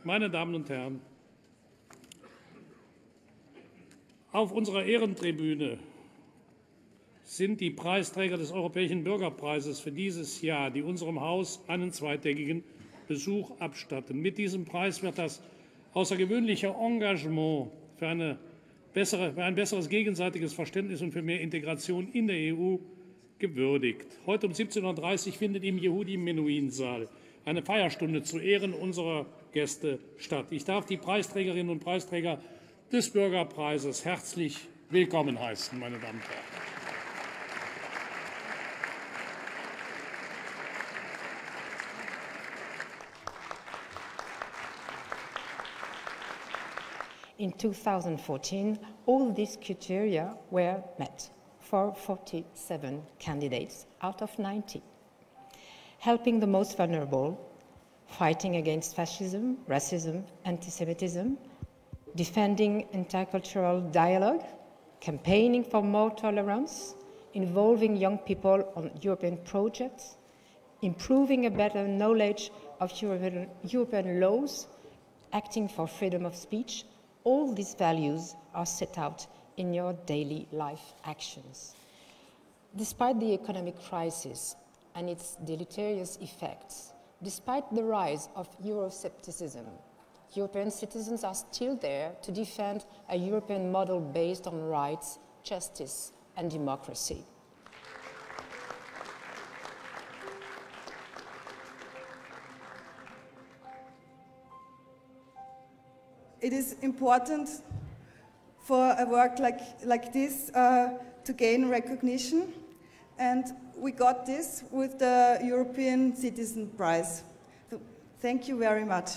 Meine Damen und Herren, auf unserer Ehrentribüne sind die Preisträger des Europäischen Bürgerpreises für dieses Jahr, die unserem Haus einen zweitägigen Besuch abstatten. Mit diesem Preis wird das außergewöhnliche Engagement für ein besseres gegenseitiges Verständnis und für mehr Integration in der EU gewürdigt. Heute um 17:30 Uhr findet im Yehudi Menuhin Saal eine Feierstunde zu Ehren unserer Gäste statt. Ich darf die Preisträgerinnen und Preisträger des Bürgerpreises herzlich willkommen heißen, meine Damen und Herren. In 2014, all these criteria were met for 47 candidates out of 90. Helping the most vulnerable, fighting against fascism, racism, anti-Semitism, defending intercultural dialogue, campaigning for more tolerance, involving young people on European projects, improving a better knowledge of European laws, acting for freedom of speech. All these values are set out in your daily life actions. Despite the economic crisis and its deleterious effects, despite the rise of Euroscepticism, European citizens are still there to defend a European model based on rights, justice, and democracy. It is important for a work like this to gain recognition, and we got this with the European Citizen Prize. So, thank you very much.